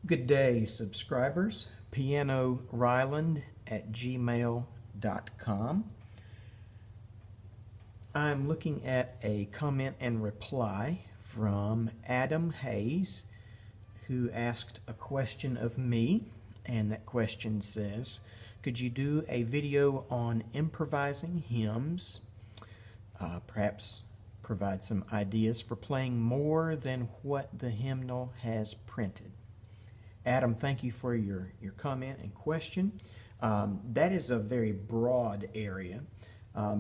Good day, subscribers. pianoryland@gmail.com. I'm looking at a comment and reply from Adam Hayes, who asked a question of me, and that question says, could you do a video on improvising hymns? Perhaps provide some ideas for playing more than what the hymnal has printed. Adam, thank you for your comment and question. That is a very broad area.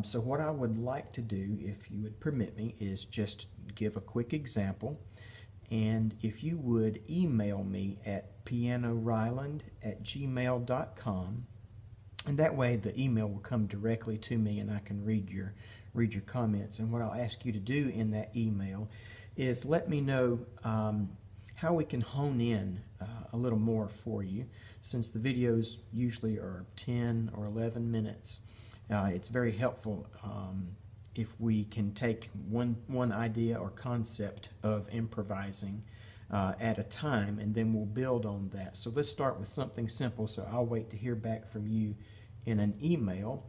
So what I would like to do, if you would permit me, is just give a quick example. And if you would email me at pianoryland@gmail.com, and that way the email will come directly to me and I can read your comments. And what I'll ask you to do in that email is let me know how we can hone in a little more for you. Since the videos usually are 10 or 11 minutes, it's very helpful if we can take one idea or concept of improvising at a time, and then we'll build on that. So let's start with something simple. So I'll wait to hear back from you in an email,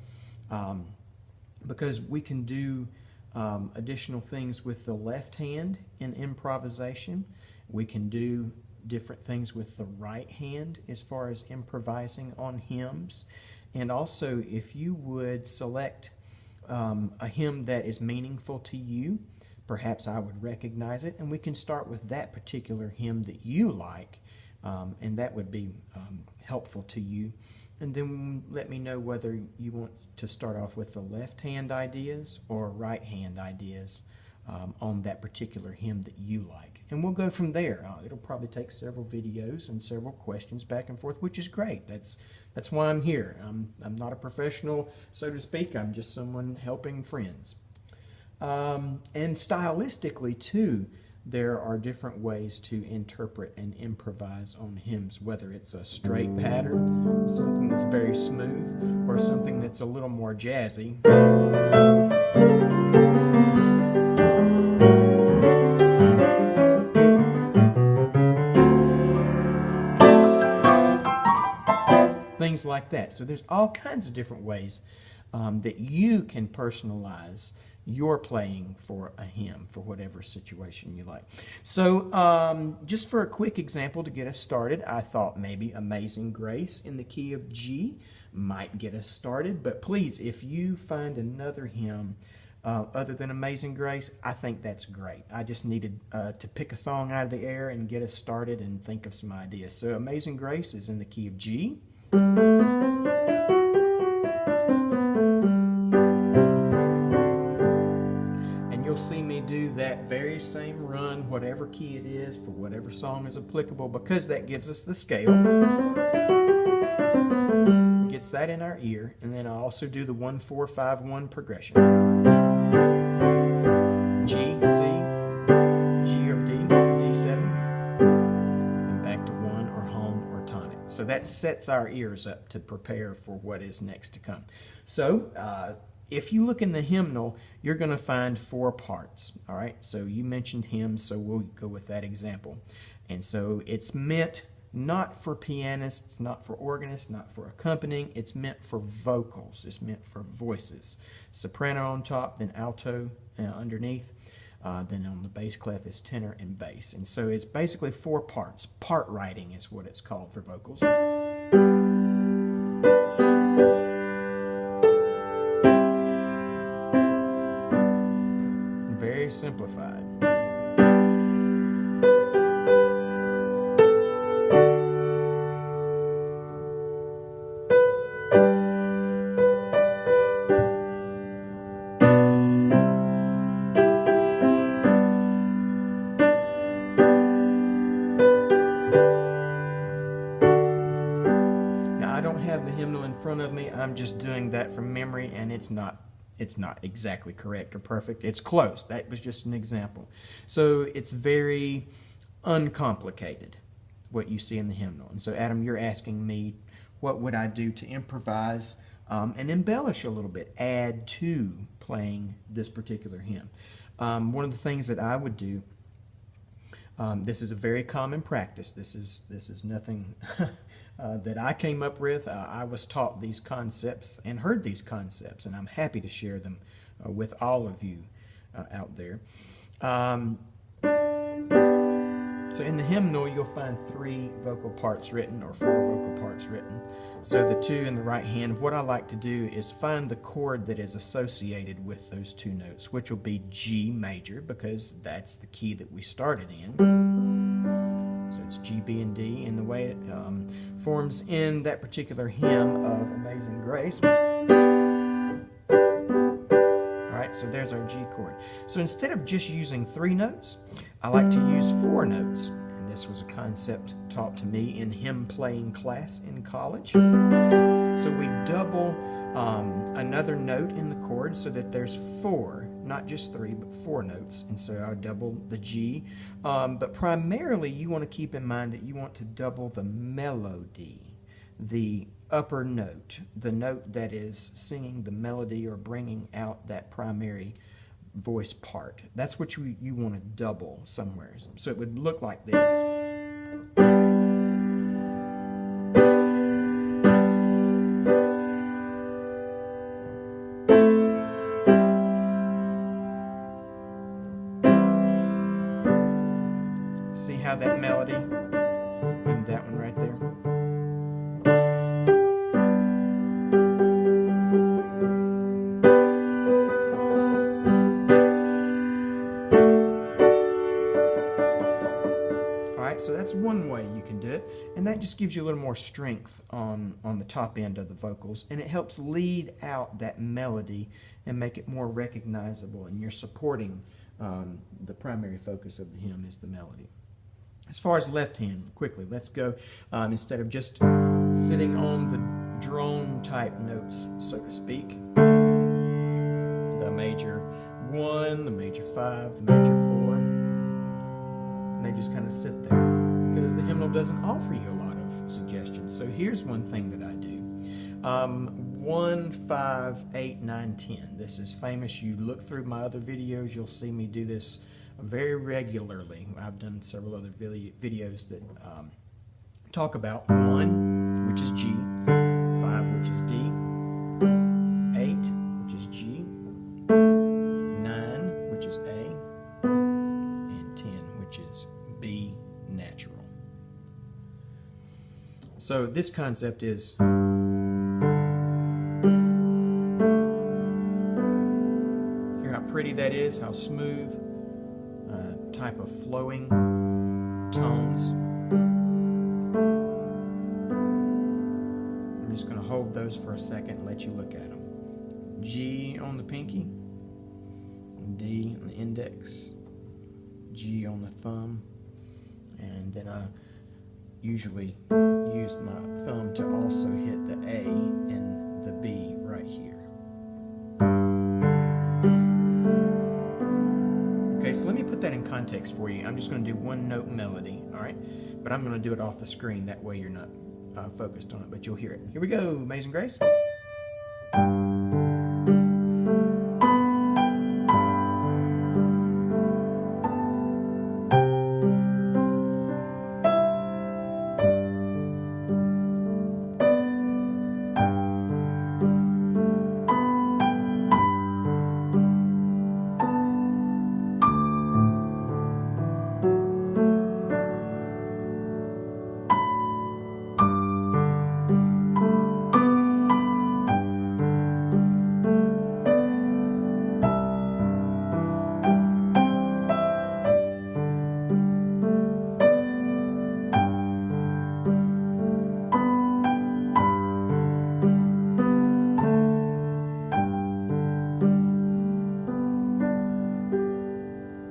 because we can do additional things with the left hand in improvisation. We can do different things with the right hand as far as improvising on hymns. And also, if you would select a hymn that is meaningful to you, perhaps I would recognize it, and we can start with that particular hymn that you like, and that would be helpful to you. And then let me know whether you want to start off with the left hand ideas or right hand ideas on that particular hymn that you like. And we'll go from there. It'll probably take several videos and several questions back and forth, which is great. That's why I'm here. I'm not a professional, so to speak. I'm just someone helping friends. And stylistically, too, there are different ways to interpret and improvise on hymns, whether it's a straight pattern, something that's very smooth, or something that's a little more jazzy. Things like that. So there's all kinds of different ways that you can personalize your playing for a hymn, for whatever situation you like. So just for a quick example to get us started, I thought maybe Amazing Grace in the key of G might get us started. But please, if you find another hymn other than Amazing Grace, I think that's great. I just needed to pick a song out of the air and get us started and think of some ideas. So Amazing Grace is in the key of G. And you'll see me do that very same run, whatever key it is, for whatever song is applicable, because that gives us the scale. Gets that in our ear. And then I'll also do the 1-4-5-1 progression. G, C, G of D, D7, and back to 1 or home or tonic. So that sets our ears up to prepare for what is next to come. So if you look in the hymnal, you're going to find 4 parts. All right, so you mentioned hymns, so we'll go with that example. And so it's meant not for pianists, not for organists, not for accompanying. It's meant for vocals. It's meant for voices. Soprano on top, then alto underneath. Then on the bass clef is tenor and bass. And so it's basically 4 parts. Part writing is what it's called for vocals. Very simplified. The hymnal in front of me. I'm just doing that from memory, and it's not exactly correct or perfect. It's close. That was just an example. So it's very uncomplicated, what you see in the hymnal. And so Adam, you're asking me what would I do to improvise and embellish a little bit, add to playing this particular hymn. One of the things that I would do This is a very common practice. This is nothing that I came up with. I was taught these concepts and heard these concepts, and I'm happy to share them with all of you out there. So in the hymnal, you'll find 3 vocal parts written, or 4 vocal parts written. So the 2 in the right hand, what I like to do is find the chord that is associated with those 2 notes, which will be G major, because that's the key that we started in. So it's G, B, and D, and the way it forms in that particular hymn of Amazing Grace. So there's our G chord. So instead of just using 3 notes, I like to use 4 notes. And this was a concept taught to me in hymn playing class in college. So we double another note in the chord so that there's 4, not just 3, but 4 notes. And so I double the G. But primarily you want to keep in mind that you want to double the melody, the upper note, the note that is singing the melody or bringing out that primary voice part. That's what you want to double somewhere. So it would look like this. See how that melody and that one right there? So that's one way you can do it, and that just gives you a little more strength on the top end of the vocals, and it helps lead out that melody and make it more recognizable, and you're supporting the primary focus of the hymn is the melody. As far as left hand, quickly, let's go, instead of just sitting on the drone type notes, so to speak, the major 1, the major 5, the major 4, and they just kind of sit there because the hymnal doesn't offer you a lot of suggestions. So here's one thing that I do. 1, 5, 8, 9, 10. This is famous. You look through my other videos, you'll see me do this very regularly. I've done several other videos that talk about 1, which is G, 5, which is D, 8, which is G, 9, which is A, and 10, which is B natural. So this concept is hear how pretty that is, how smooth, type of flowing tones. I'm just going to hold those for a second and let you look at them. G on the pinky, D on the index, G on the thumb, and then I usually use my thumb to also hit the A and the B right here. Okay, so let me put that in context for you. I'm just going to do one note melody, all right? But I'm going to do it off the screen. That way you're not focused on it, but you'll hear it. Here we go, Amazing Grace.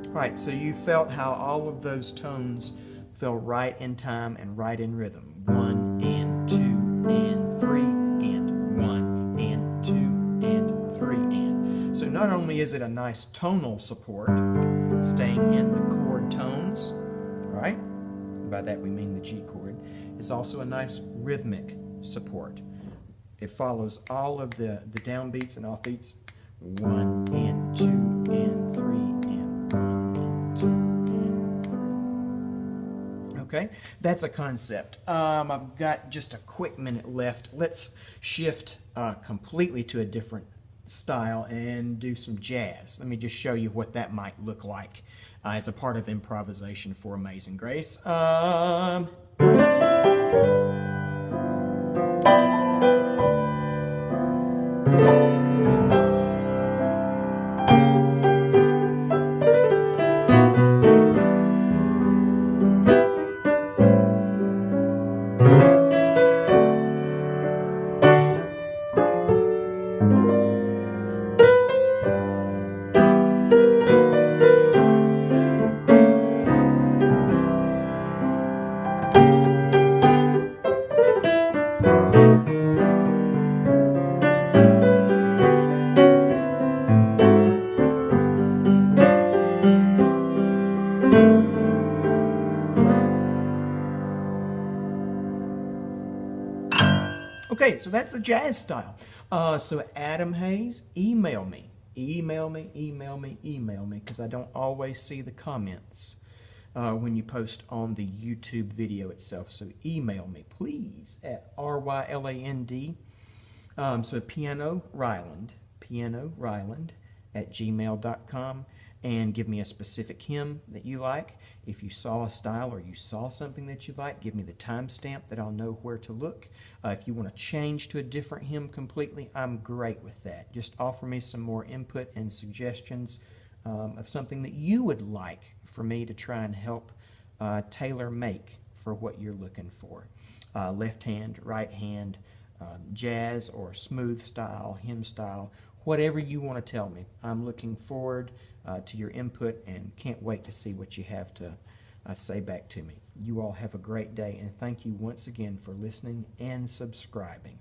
Right, so you felt how all of those tones fell right in time and right in rhythm. 1 and 2 and 3 and 1 and 2 and 3 and. So not only is it a nice tonal support, staying in the chord tones, right? By that we mean the G chord. It's also a nice rhythmic support. It follows all of the downbeats and offbeats. 1 and 2 and 3 and 1 and 2 and 3. Okay, that's a concept. I've got just a quick minute left. Let's shift completely to a different style and do some jazz. Let me just show you what that might look like as a part of improvisation for Amazing Grace. Okay, so that's the jazz style. So Adam Hayes, email me, because I don't always see the comments when you post on the YouTube video itself. So email me, please, at RYLAND. So Piano Ryland at gmail.com, and give me a specific hymn that you like. If you saw a style or you saw something that you like, give me the timestamp that I'll know where to look. If you want to change to a different hymn completely, I'm great with that. Just offer me some more input and suggestions of something that you would like for me to try and help tailor make for what you're looking for. Left hand, right hand, jazz or smooth style, hymn style, whatever you want to tell me. I'm looking forward to your input and can't wait to see what you have to say back to me. You all have a great day, and thank you once again for listening and subscribing.